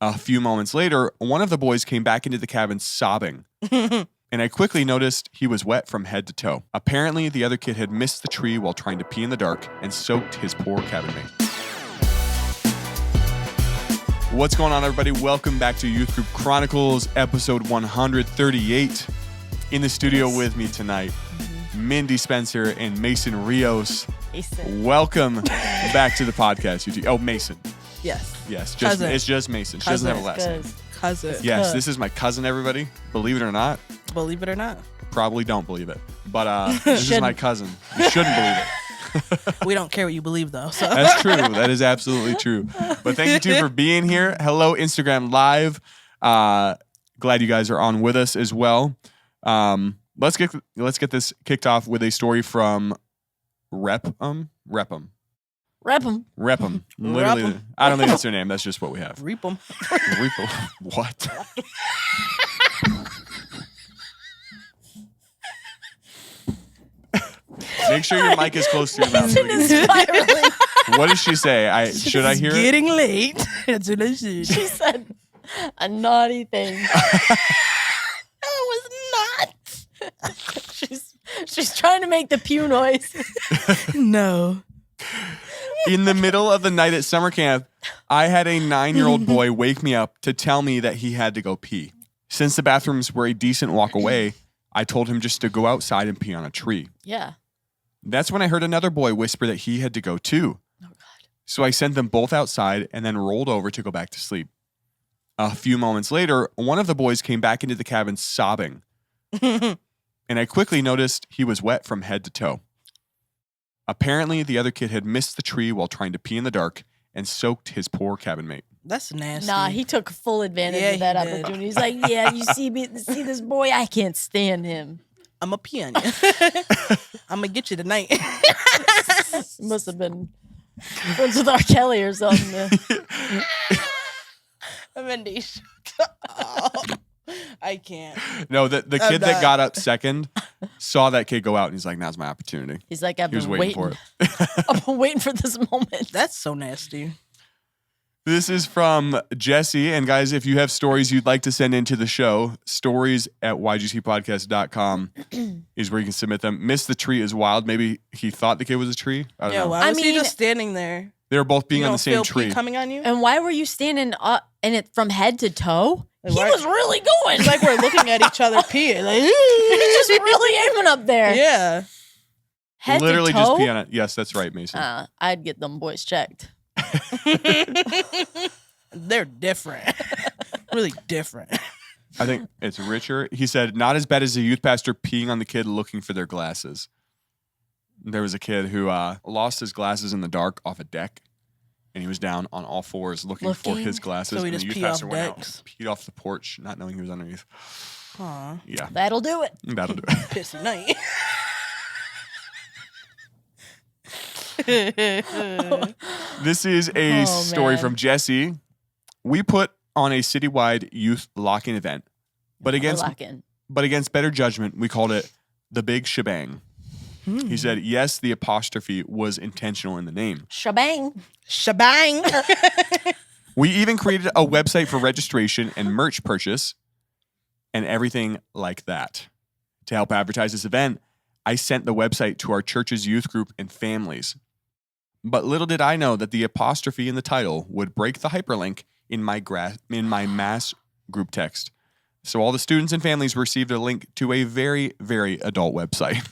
A few moments later, one of the boys came back into the cabin sobbing. And I quickly noticed he was wet from head to toe. Apparently, the other kid had missed the tree while trying to pee in the dark and soaked his poor cabin mate. What's going on, everybody? Welcome back to Youth Group Chronicles, episode 138. In the studio with me tonight, Mindy Spencer and Mason Rios. Mason. Welcome back to the podcast, you two. Oh, Mason. Yes. Yes, it's just Mason. She doesn't have a last name. Cousin. Yes, this is my cousin, everybody. Believe it or not. Believe it or not. Probably don't believe it. But this is my cousin. You shouldn't believe it. We don't care what you believe, though. So. That's true. That is absolutely true. But thank you, too, for being here. Hello, Instagram Live. Glad you guys are on with us as well. Let's get this kicked off with a story from Repham. Literally, I don't think that's their name. That's just what we have. Repham. What? Make sure your mic is close to your mouth. What did she say? Should I hear it? It's getting late. That's what I said. She said a naughty thing. It was not. She's trying to make the pew noise. No. In the middle of the night at summer camp, I had a 9-year-old boy wake me up to tell me that he had to go pee. Since the bathrooms were a decent walk away, I told him just to go outside and pee on a tree. Yeah. That's when I heard another boy whisper that he had to go too. Oh, God. So I sent them both outside and then rolled over to go back to sleep. A few moments later, one of the boys came back into the cabin sobbing. And I quickly noticed he was wet from head to toe. Apparently, the other kid had missed the tree while trying to pee in the dark and soaked his poor cabin mate. That's nasty. Nah, he took full advantage of that opportunity. He's like, yeah, you see this boy? I can't stand him. I'm a pee on you. I'm going to get you tonight. Must have been friends with R. Kelly or something. Mindy. I can't. No, the kid that got up second saw that kid go out and he's like, now's my opportunity. He's like, I've He was been waiting for it. I've been waiting for this moment. That's so nasty. This is from Jesse. And guys, if you have stories you'd like to send into the show, stories@ygcpodcast.com is where you can submit them. Miss the tree is wild. Maybe he thought the kid was a tree. I don't know. Why was he just standing there? They were both being on the feel same tree. pee coming on you? And why were you standing up in it from head to toe? Like, he was really going. It's like we're looking at each other pee. Like, He's just really aiming up there. Yeah. Head Literally to toe? just pee on it. Yes, that's right, Mason. I'd get them boys checked. They're different. Really different. I think it's richer. He said, not as bad as a youth pastor peeing on the kid looking for their glasses. There was a kid who lost his glasses in the dark off a deck, and he was down on all fours looking for his glasses. So he and just the youth peed pastor off went decks? out, peed off the porch, not knowing he was underneath. Aw. Yeah, That'll do it. that'll do it. Pissy night. This is a story man. from Jesse. We put on a citywide youth lock-in event, but against better judgment, we called it the Big Shebang. He said, yes, the apostrophe was intentional in the name. Shebang. Shebang. We even created a website for registration and merch purchase and everything like that. To help advertise this event, I sent the website to our church's youth group and families. But little did I know that the apostrophe in the title would break the hyperlink in my mass group text. So all the students and families received a link to a very, very adult website.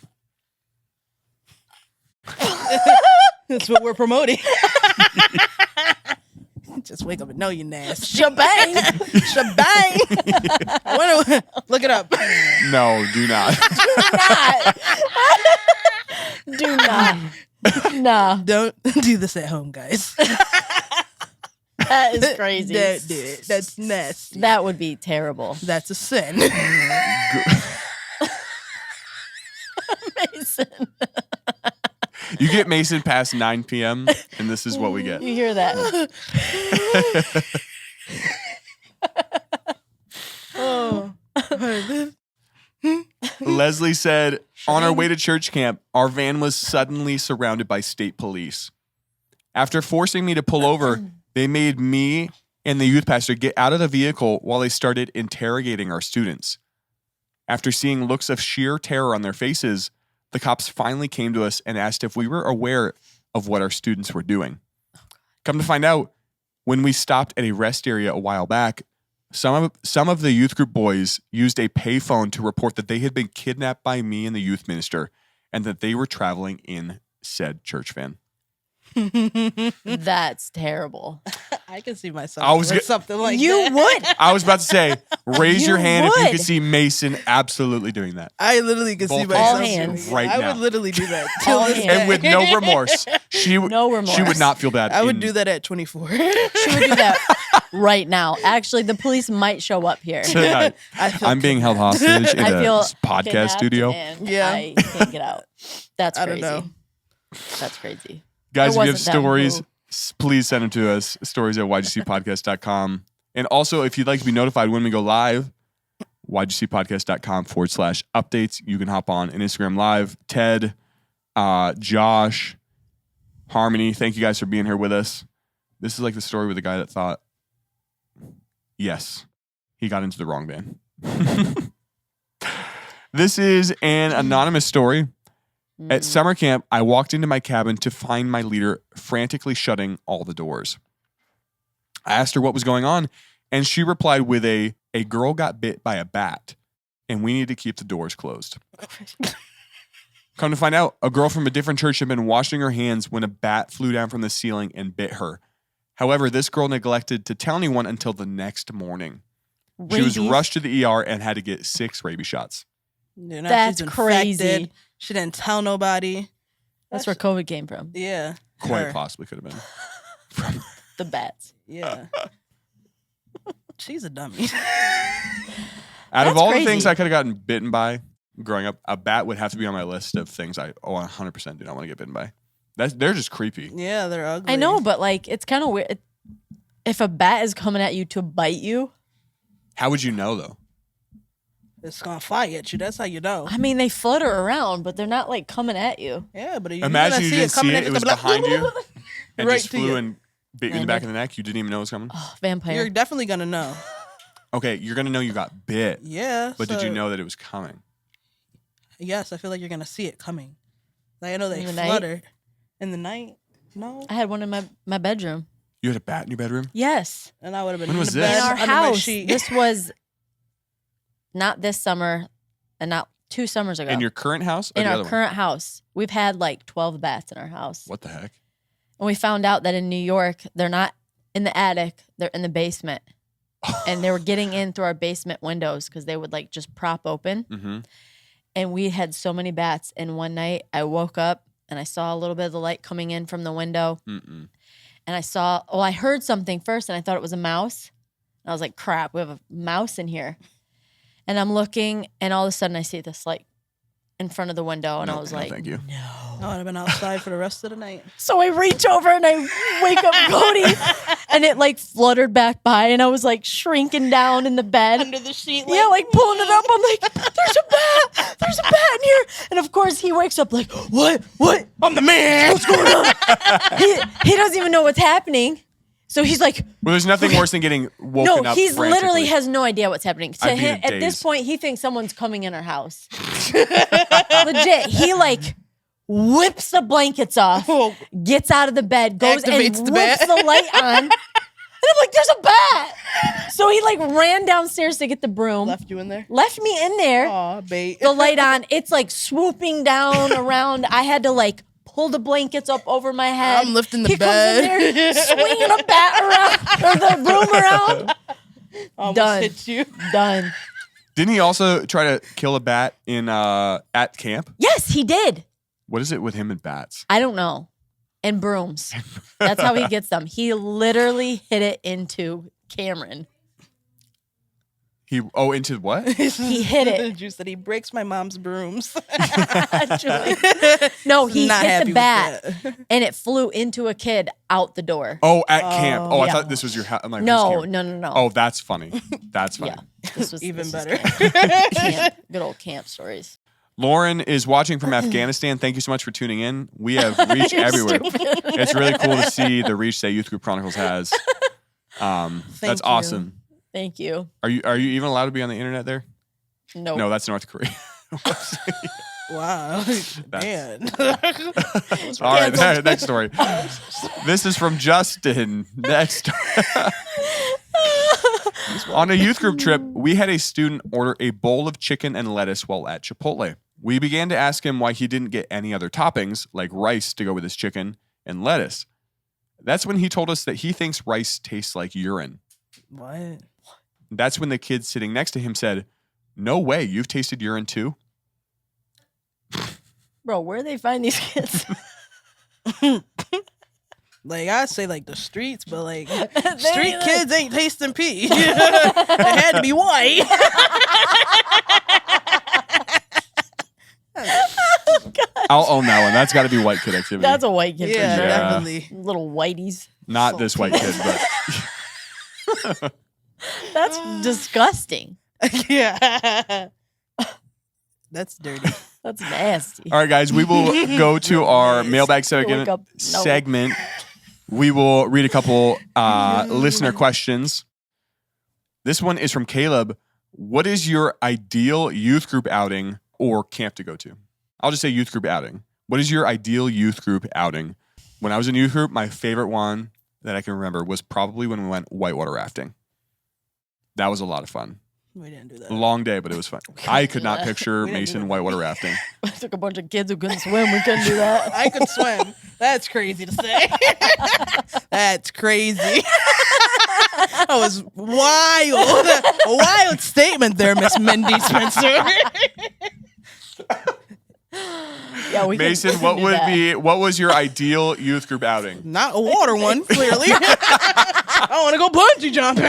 That's what we're promoting. Just wake up and know you nasty. Shebang. Shebang. Look it up. No, do not. Do not. Nah. Don't do this at home, guys. That is crazy. Don't do it. That's nasty. That would be terrible. That's a sin. Mason. You get Mason past 9 p.m., and this is what we get. You hear that? Oh. Leslie said, on our way to church camp, our van was suddenly surrounded by state police. After forcing me to pull over, they made me and the youth pastor get out of the vehicle while they started interrogating our students. After seeing looks of sheer terror on their faces, the cops finally came to us and asked if we were aware of what our students were doing. Come to find out, when we stopped at a rest area a while back, some of the youth group boys used a payphone to report that they had been kidnapped by me and the youth minister and that they were traveling in said church van. That's terrible. I can see myself with something like you that. would. I was about to say, raise You your hand if you would. could see Mason absolutely doing that. I literally can see Both myself. All hands. right I now. would literally do that. All till this hands. And with no remorse. No remorse. She would not feel bad. I would do that at 24. She would do that right now. Actually, the police might show up here. Tonight. I feel I'm being held hostage in I a feel podcast kidnapped studio. and Yeah. I can't get out. That's I crazy. don't know. That's crazy. Guys, It if you have wasn't that stories, cool. please send them to us. Stories at ygcpodcast.com. And also, if you'd like to be notified when we go live, ygcpodcast.com/updates. You can hop on an Instagram Live. Ted, Josh, Harmony, thank you guys for being here with us. This is like the story with the guy that thought, yes, he got into the wrong van. This is an anonymous story. At summer camp, I walked into my cabin to find my leader frantically shutting all the doors. I asked her what was going on, and she replied with a girl got bit by a bat, and we need to keep the doors closed. Come to find out, a girl from a different church had been washing her hands when a bat flew down from the ceiling and bit her. However, this girl neglected to tell anyone until the next morning. She was Rabies? rushed to the ER and had to get 6 rabies shots. Yeah, now That's she's crazy. infected. She didn't tell nobody. That's where COVID came from. Yeah. Quite her. possibly could have been. The bats. Yeah. She's a dummy. Out of That's all crazy. the things I could have gotten bitten by growing up, a bat would have to be on my list of things I 100% do not want to get bitten by. They're just creepy. Yeah, they're ugly. I know, but like it's kind of weird. If a bat is coming at you to bite you, How would you know though? It's gonna fly at you. That's how you know. I mean, they flutter around, but they're not like coming at you. Yeah, but Imagine you didn't see it. It was behind you and Right just to flew you. and bit you in the back of the neck. You didn't even know it was coming. Oh, vampire. You're definitely gonna know. Okay, you're going to know you got bit. Yeah. But did you so- know that it was coming? Yes, I feel like you're gonna see it coming. Like I know they In the night? flutter in the night. No, I had one in my bedroom. You had a bat in your bedroom? Yes, and I would have been When in was the this? bed in our under my house. sheet. This was not this summer, and not 2 summers ago. In your current house? Or in the our other one? current house, we've had like 12 bats in our house. What the heck? And we found out that in New York, they're not in the attic, they're in the basement. And they were getting in through our basement windows because they would like just prop open. Mm-hmm. And we had so many bats. And one night I woke up and I saw a little bit of the light coming in from the window. Mm-mm. And I heard something first and I thought it was a mouse. And I was like, crap, we have a mouse in here. And I'm looking and all of a sudden I see this light in front of the window. And I was like, thank you. I would have been outside for the rest of the night. So I reach over and I wake up Cody and it like fluttered back by and I was like shrinking down in the bed. Under the sheet. Yeah, like pulling it up. I'm like, there's a bat. There's a bat in here. And of course he wakes up like, what? I'm the man. What's going on? he doesn't even know what's happening. So he's like, Well, there's nothing worse than getting woken no, up he's frantically. literally has no idea what's happening. To I'd be him, in at daze. this point, he thinks someone's coming in our house. Legit. He like whips the blankets off, gets out of the bed, goes Activates and the whips bat. the light on. And I'm like, there's a bat. So he like ran downstairs to get the broom, Left you in there. left me in there, Aw, bait. the light on. It's like swooping down around. I had to like pull the blankets up over my head. I'm lifting the he bed. comes in there swinging a bat around, or the broom around. Almost Done. hit you. Done. Didn't he also try to kill a bat in at camp? Yes, he did. What is it with him and bats? I don't know. And brooms. That's how he gets them. He literally hit it into Cameron. Into what? He hit it. Juice that he breaks my mom's brooms. Actually. No, he Not hit happy the with bat that. and it flew into a kid out the door. Oh, at camp. Oh, I yeah. thought this was your house. I'm like, No, who's no. Cameron? Oh, that's funny. That's funny. Yeah. This was Even this was better. Camp. Good old camp stories. Lauren is watching from Afghanistan. Thank you so much for tuning in. We have reach You're everywhere. stupid. It's really cool to see the reach that Youth Group Chronicles has. That's you. awesome. Thank you. Are you even allowed to be on the internet there? No. No, that's North Korea. Wow. Man. All right, next story. This is from Justin. Next. On a youth group trip, we had a student order a bowl of chicken and lettuce while at Chipotle. We began to ask him why he didn't get any other toppings, like rice, to go with his chicken and lettuce. That's when he told us that he thinks rice tastes like urine. What? That's when the kid sitting next to him said, "No way, you've tasted urine too?" Bro, where do they find these kids? Like, I say, like, the streets, but, like, They street ain't kids ain't tasting pee. It had to be white. I'll own that one. That's got to be white kid activity. That's a white kid Yeah, for sure. definitely. Little whiteys. Not this white kid, but That's disgusting. Yeah. That's dirty. That's nasty. all right, guys, we will go to our mailbag Wake up. No. segment. We will read a couple listener questions. This one is from Caleb. What is your ideal youth group outing or camp to go to? I'll just say youth group outing. What is your ideal youth group outing? When I was in youth group, my favorite one that I can remember was probably when we went whitewater rafting. That was a lot of fun. We didn't do that. Long day, but it was fun. I could not picture We didn't do Mason that. whitewater rafting. I took a bunch of kids who couldn't swim. We couldn't do that. I could swim. That's crazy to say. That's crazy. That was wild. A wild statement there, Miss Mindy Spencer. Yeah, we Mason, couldn't what do would that. be? What was your ideal youth group outing? Not a water one, clearly. I want to go bungee jumping.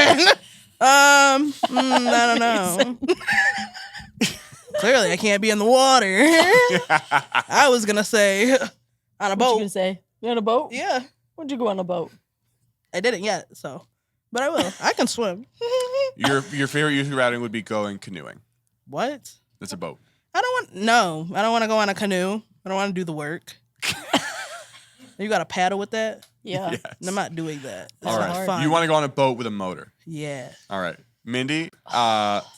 I don't know. Clearly, I can't be in the water. I was gonna say on a What you boat. gonna say? You on a boat? Yeah, When'd you go on a boat? I didn't yet, so, but I will. I can swim. Your favorite youth group outing would be going canoeing. What? That's a boat. I don't want to go on a canoe. I don't want to do the work. You got to paddle with that? Yeah. Yes. I'm not doing that. That's All not right. fun. You want to go on a boat with a motor. Yeah. All right. Mindy,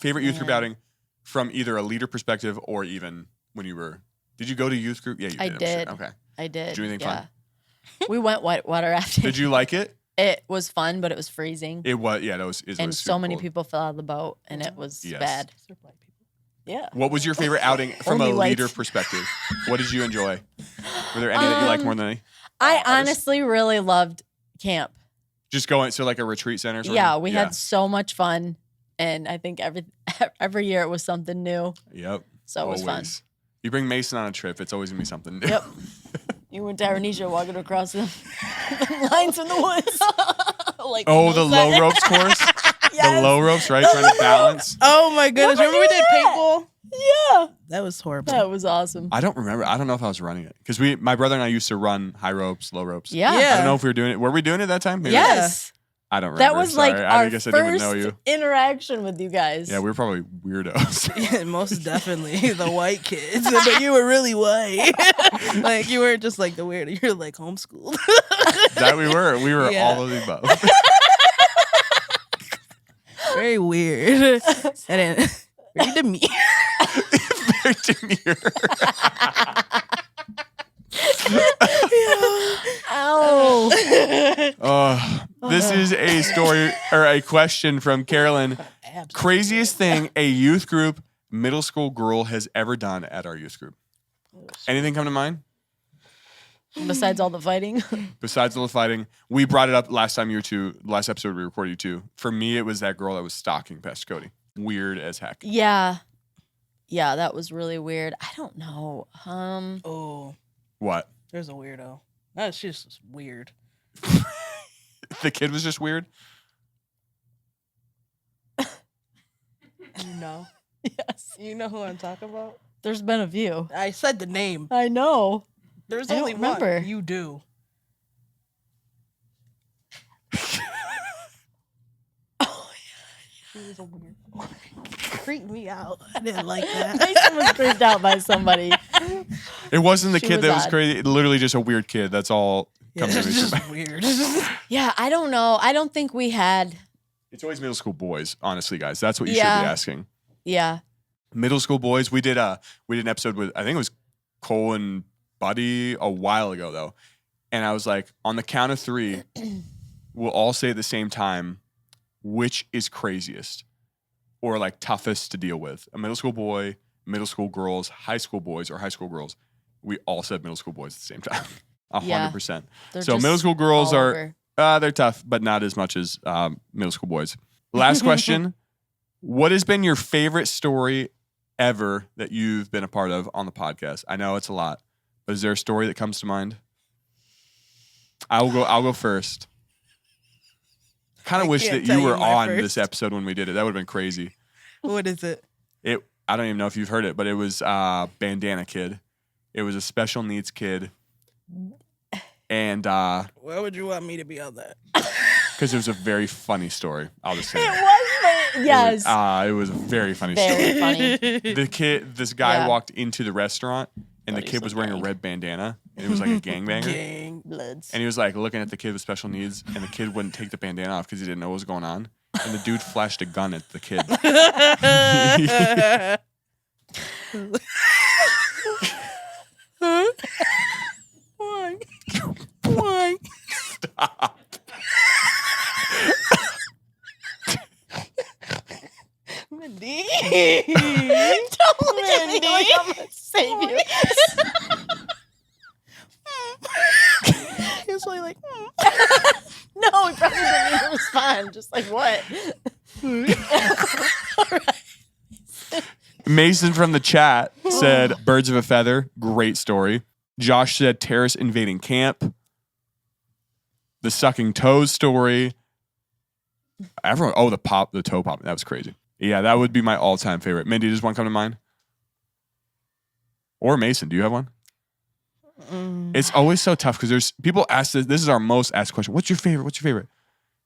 favorite youth group outing from either a leader perspective or even when you were, did you go to youth group? Yeah, you did. I I'm sure. did. Okay. I did. Did you do anything fun? We went whitewater rafting. Did you like it? It was fun, but it was freezing. It was, yeah, it was And so super many cold. people fell out of the boat, and it was Yes. bad. Yeah. What was your favorite outing from Only a whites. leader perspective? What did you enjoy? Were there any that you liked more than any? I honestly really loved camp. Just going, so like a retreat center? Sort Yeah, of? we had so much fun, and I think every year it was something new. Yep. So it was fun. Always. You bring Mason on a trip, it's always going to be something new. Yep. You went to Arnesia walking across the lines in the woods. Like Oh, the low ropes course? Yes. The low ropes, right? Trying to balance. Oh my goodness! Remember we did paintball? Yeah. That was horrible. That was awesome. I don't remember. I don't know if I was running it. Because my brother and I used to run high ropes, low ropes. Yeah. Yeah. I don't know if we were doing it. Were we doing it that time? Maybe. Yes. I don't remember. That was like Sorry. our I guess I didn't first know you. interaction with you guys. Yeah, we were probably weirdos. Yeah, most definitely the white kids, but you were really white. Like you weren't just like the weird. You were like homeschooled. That we were. We were Yeah. all of the above. Very weird. And then very demure. Very demure. Ow. This is a story or a question from Carolyn. Craziest thing a youth group middle school girl has ever done at our youth group. Anything come to mind? Besides all the fighting. Besides all the fighting, we brought it up last episode we recorded you too. For me, it was that girl that was stalking Pastor Cody. Weird as heck. Yeah. Yeah, that was really weird. I don't know. Oh, What? there's a weirdo. That's just weird. The kid was just weird? You know? Yes. You know who I'm talking about? There's been a few. I said the name. I know. There's I don't only remember. one. You do. She was a weird. Creeped me out. I didn't like that. Mason was creeped out by somebody. It wasn't the She kid was that was odd. crazy. Literally just a weird kid. That's all Yeah, comes to it's me. just weird. Yeah, I don't know. I don't think we had. It's always middle school boys, honestly, guys. That's what you should be asking. Yeah. Middle school boys. We did an episode with, I think it was Cole and Buddy a while ago though. And I was like, on the count of 3, we'll all say at the same time, which is craziest or like toughest to deal with? A middle school boy, middle school girls, high school boys, or high school girls. We all said middle school boys at the same time. 100%. So middle school girls are, they're tough, but not as much as middle school boys. Last question. What has been your favorite story ever that you've been a part of on the podcast? I know it's a lot, but is there a story that comes to mind? I'll go first. Kind of wish that you were on this episode when we did it. That would have been crazy. What is it? I don't even know if you've heard it, but it was Bandana Kid. It was a special needs kid. And why would you want me to be on that? Because it was a very funny story. I'll just say It was funny. Yes. It was a very funny story. Very funny. This guy walked into the restaurant and the kid was wearing a red bandana and it was like a gangbanger. Gang. Bloods. And he was like looking at the kid with special needs and the kid wouldn't take the bandana off because he didn't know what was going on. And the dude flashed a gun at the kid. Why? Why? Stop. Mindy. Don't look at me like I'm gonna save you. He was like, No, he probably didn't even respond. Just like, what? Mason from the chat said, Birds of a Feather, great story. Josh said, terrorists invading camp. The sucking toes story. Everyone, the toe pop. That was crazy. Yeah, that would be my all-time favorite. Mindy, does one come to mind? Or Mason, do you have one? It's always so tough because there's people ask this is our most asked question. What's your favorite? What's your favorite?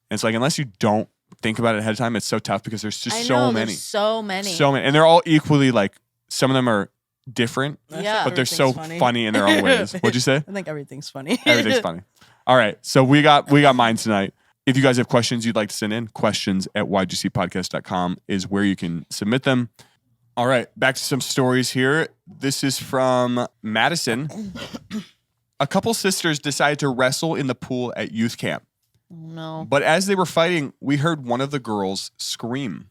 And it's like, unless you don't think about it ahead of time, it's so tough because there's just so many. So many. And they're all equally like, some of them are different, Yeah. but they're so funny in their own ways. What'd you say? I think everything's funny. Everything's funny. All right. So we got mine tonight. If you guys have questions you'd like to send in, questions@ygcpodcast.com is where you can submit them. All right. Back to some stories here. This is from Madison. A couple sisters decided to wrestle in the pool at youth camp. No. But as they were fighting, we heard one of the girls scream.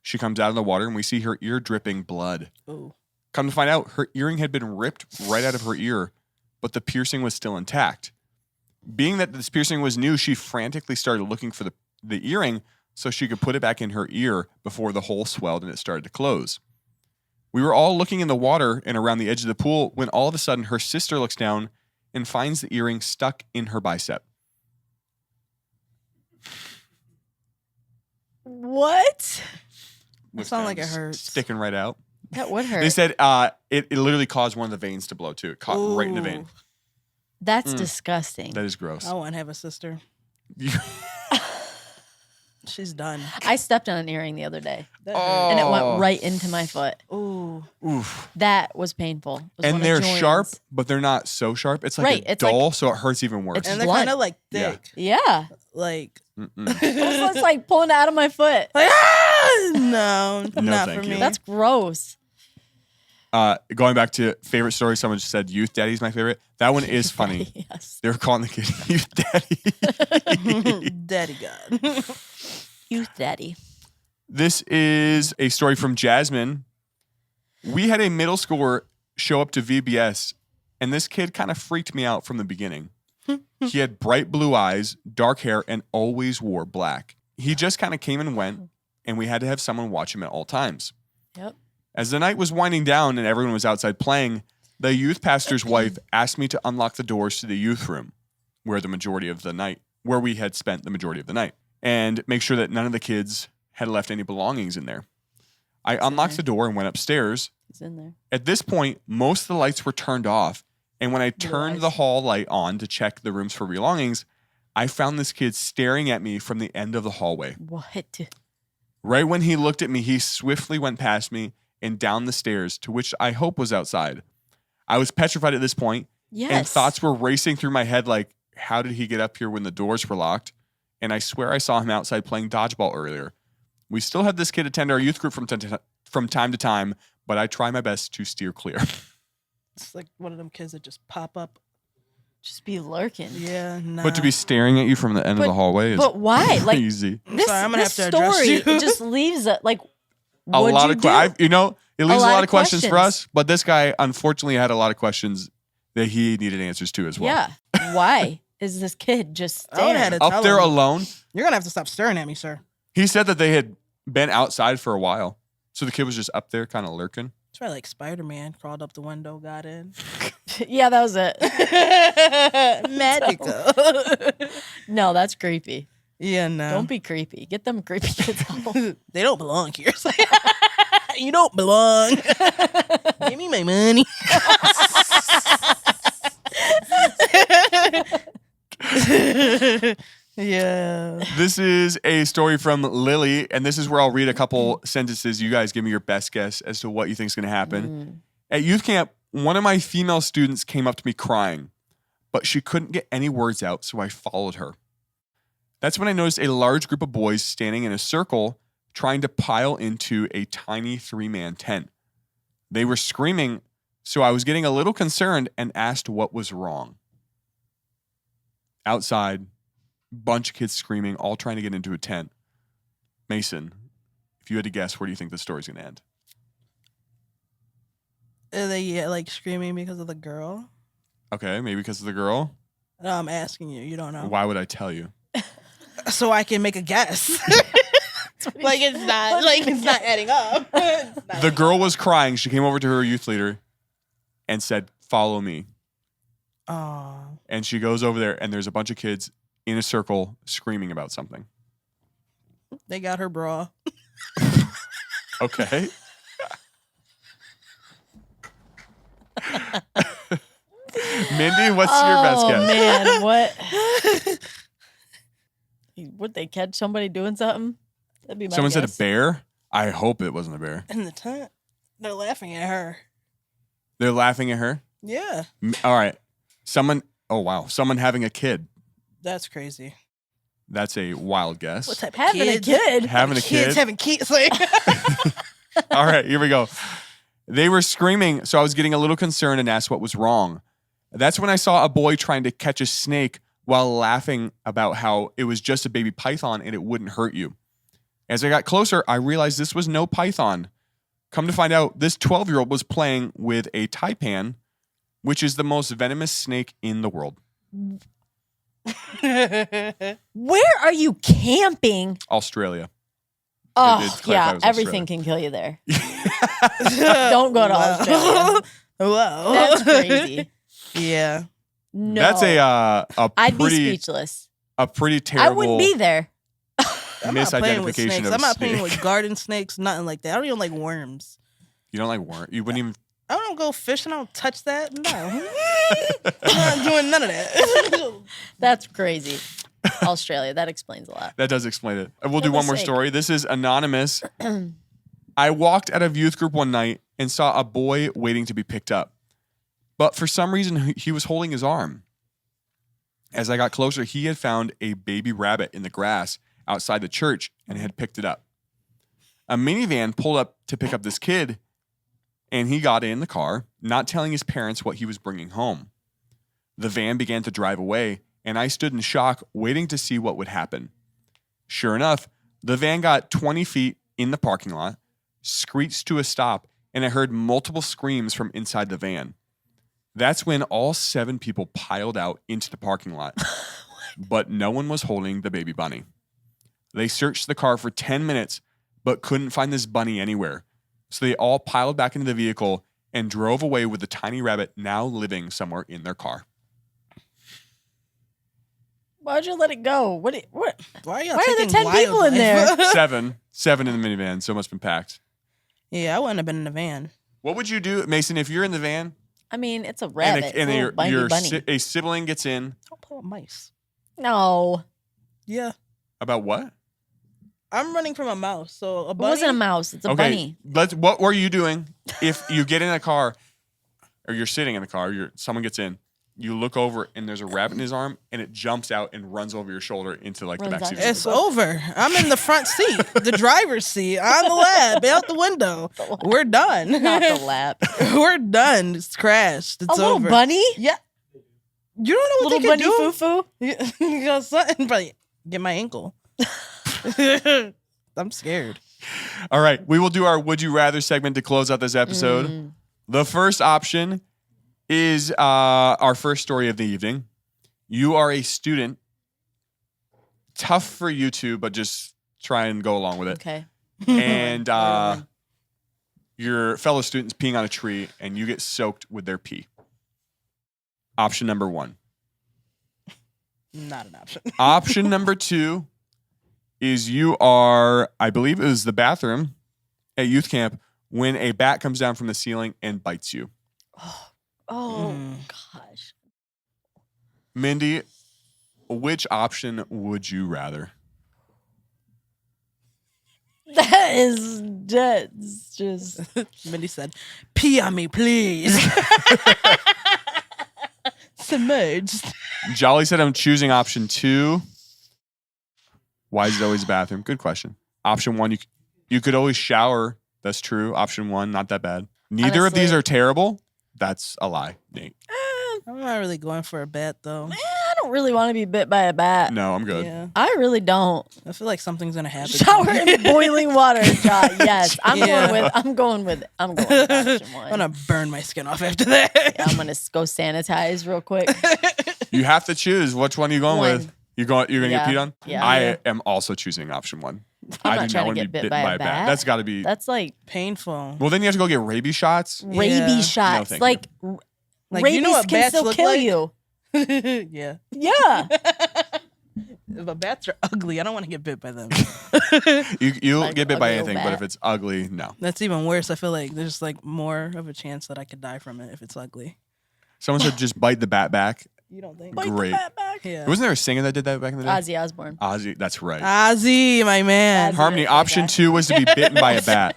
She comes out of the water and we see her ear dripping blood. Ooh. Come to find out, her earring had been ripped right out of her ear, but the piercing was still intact. Being that this piercing was new, she frantically started looking for the earring so she could put it back in her ear before the hole swelled and it started to close. We were all looking in the water and around the edge of the pool when all of a sudden her sister looks down and finds the earring stuck in her bicep. What? It sounds like it hurts. Sticking right out. That would hurt. They said it literally caused one of the veins to blow too. It caught right in the vein. That's disgusting. That is gross. I want to have a sister. She's done. I stepped on an earring the other day. Oh. And it went right into my foot. Ooh. Oof. That was painful. It was one And of they're Joanne's. sharp, but they're not so sharp. It's like Right, a it's dull, so it hurts even worse. It's And they're blunt. kind of like thick. Yeah. Like, It's like pulling it out of my foot. no, not thank for you. me. That's gross. Going back to favorite story, someone just said Youth Daddy's my favorite. That one is funny. Yes. They were calling the kid Youth Daddy. Daddy God. Youth daddy. This is a story from Jasmine. We had a middle schooler show up to VBS, and this kid kind of freaked me out from the beginning. He had bright blue eyes, dark hair, and always wore black. He just kind of came and went, and we had to have someone watch him at all times. Yep. As the night was winding down and everyone was outside playing, the youth pastor's wife asked me to unlock the doors to the youth room, where we had spent the majority of the night, and make sure that none of the kids had left any belongings in there. I unlocked the door and went upstairs. He's in there. At this point, most of the lights were turned off, and when I turned the hall light on to check the rooms for belongings, I found this kid staring at me from the end of the hallway. What? Right when he looked at me, he swiftly went past me and down the stairs, to which I hope was outside. I was petrified at this point, Yes. and thoughts were racing through my head like, how did he get up here when the doors were locked? And I swear I saw him outside playing dodgeball earlier. We still have this kid attend our youth group from time to time, but I try my best to steer clear. It's like one of them kids that just pop up. Just be lurking. Yeah, nah. But to be staring at you from the end of the hallway is But why? Like crazy. this, sorry, I'm gonna this have to address story you. it just leaves it like A what'd lot you of do? it leaves a lot of questions for questions. us, but this guy unfortunately had a lot of questions that he needed answers to as well. Yeah. Why is this kid just I would've had staring? to Up tell there him, alone, You're gonna have to stop staring at me, sir. he said that they had been outside for a while. So the kid was just up there kind of lurking. It's probably like Spider-Man crawled up the window, got in. Yeah, that was it. Magical. No, that's creepy. Yeah, no. Don't be creepy. Get them creepy kids out. They don't belong here. You don't belong. Give me my money. Yeah. This is a story from Lily, and this is where I'll read a couple sentences. You guys give me your best guess as to what you think is going to happen. At youth camp, one of my female students came up to me crying, but she couldn't get any words out, so I followed her. That's when I noticed a large group of boys standing in a circle trying to pile into a tiny 3-man tent. They were screaming, so I was getting a little concerned and asked what was wrong. Outside, bunch of kids screaming, all trying to get into a tent. Mason, if you had to guess, where do you think the story's going to end? Are they like screaming because of the girl? Okay, maybe because of the girl. No, I'm asking you. You don't know. Why would I tell you? So I can make a guess. Like it's not adding up. The girl was crying. She came over to her youth leader and said, "Follow me." Oh, And she goes over there, and there's a bunch of kids in a circle screaming about something. they got her bra. Okay. Mindy, what's your best guess? Man, what? Would they catch somebody doing something? That'd be my Someone said a guess. bear. I hope it wasn't a bear. In the tent. They're laughing at her. They're laughing at her. Yeah. All right. Someone. Oh wow. Someone having a kid. That's crazy. That's a wild guess. What type of Having a kids? kid. Having a Kids kid. having kids. Like, All right, here we go. They were screaming, so I was getting a little concerned and asked what was wrong. That's when I saw a boy trying to catch a snake while laughing about how it was just a baby python and it wouldn't hurt you. As I got closer, I realized this was no python. Come to find out, this 12-year-old was playing with a taipan, which is the most venomous snake in the world. Where are you camping? Australia. Oh, It's clarified yeah. it was Everything can kill you there. Don't go to Australia. Whoa. That's crazy. Yeah. No. That's a I'd be pretty speechless. a pretty terrible I wouldn't be there. I'm not playing with misidentification snakes. of I'm a not playing snake. with garden snakes, nothing like that. I don't even like worms. You don't like worm? You wouldn't even. I don't go fishing. I don't touch that. No. I'm not doing none of that. That's crazy. Australia. That explains a lot. That does explain it. We'll do For one the more sake. story. This is anonymous. I walked out of youth group one night and saw a boy waiting to be picked up. But for some reason, he was holding his arm. As I got closer, he had found a baby rabbit in the grass outside the church and had picked it up. A minivan pulled up to pick up this kid, and he got in the car, not telling his parents what he was bringing home. The van began to drive away, and I stood in shock, waiting to see what would happen. Sure enough, the van got 20 feet in the parking lot, screeched to a stop, and I heard multiple screams from inside the van. That's when all 7 people piled out into the parking lot, but no one was holding the baby bunny. They searched the car for 10 minutes, but couldn't find this bunny anywhere. So they all piled back into the vehicle and drove away with the tiny rabbit now living somewhere in their car. Why'd you let it go? What? Why are y'all Why are there taking 10 people in wildlife? there? 7 in the minivan, so it must have been packed. Yeah, I wouldn't have been in the van. What would you do, Mason, if you're in the van I mean, it's a rabbit. and It's a little your bunny. a sibling gets in? Don't play with mice. No, Yeah. About what? I'm running from a mouse, so a it bunny. wasn't a mouse. It's a bunny. What were you doing if you get in a car or you're sitting in the car, someone gets in, You look over and there's a rabbit in his arm, and it jumps out and runs over your shoulder into like the Runs back seat. on It's over. I'm in the front seat, the driver's seat, on the lab, out the window. We're done. Not the lap. We're done. It's crashed. It's A little over. bunny? Yeah. You don't know what Little they bunny can do? foo-foo? You got something, but get my ankle. I'm scared. All right, we will do our Would You Rather segment to close out this episode. The first option is our first story of the evening. You are a student. Tough for you two, but just try and go along with it. Okay. And your fellow student's peeing on a tree, and you get soaked with their pee. Option number 1. Not an option. Option number 2 is you are, I believe it was the bathroom at youth camp, when a bat comes down from the ceiling and bites you. Oh, gosh. Mindy, which option would you rather? That's just. Mindy said, "Pee on me, please." Submerged. Jolly said I'm choosing option 2. Why is it always a bathroom? Good question. Option 1, you could always shower. That's true. Option 1, not that bad. Neither of these Honestly. are terrible. That's a lie, Nate. I'm not really going for a bat though. I don't really want to be bit by a bat. No, I'm good. Yeah, I really don't. I feel like something's gonna happen. Shower in boiling water. Yes, I'm Yeah. going with option 1. I'm gonna burn my skin off after that. Yeah, I'm gonna go sanitize real quick. You have to choose. Which one are you going One. with? You're gonna Yeah. get peed on? Yeah. I am also choosing option 1. I'm I not do trying not to want to get be bit bitten by a bat. That's got to be. That's like Painful. Well, then you have to go get rabies shots. rabies shots. thank Like, Like, rabies you know what can bats still look kill like? you. Yeah. Yeah. But bats are ugly. I don't want to get bit by them. You'll Like get bit by ugly anything, old but bat. if it's ugly, no. That's even worse. I feel like there's like more of a chance that I could die from it if it's ugly. Someone said just bite the bat back. You don't think? Great. Yeah. Wasn't there a singer that did that back in the day? Ozzy Osbourne. Ozzy, that's right. Ozzy, my man. Ozzy. Harmony, that's my option guy. 2 was to be bitten by a bat.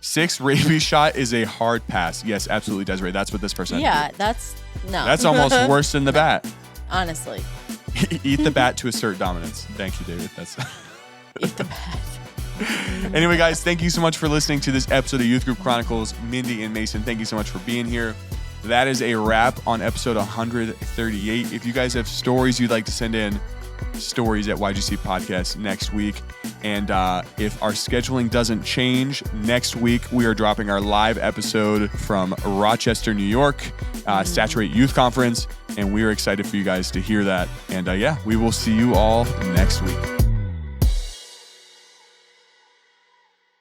6, rabies shot is a hard pass. Yes, absolutely, Desiree. That's what this person Yeah, that's no. That's almost worse than the bat. honestly. Eat the bat to assert dominance. Thank you, David. That's Eat the bat. Anyway, guys, thank you so much for listening to this episode of Youth Group Chronicles. Mindy and Mason, thank you so much for being here. That is a wrap on episode 138. If you guys have stories you'd like to send in, stories at YGC Podcast next week. And if our scheduling doesn't change, next week we are dropping our live episode from Rochester, New York, Saturate Youth Conference. And we are excited for you guys to hear that. And yeah, we will see you all next week.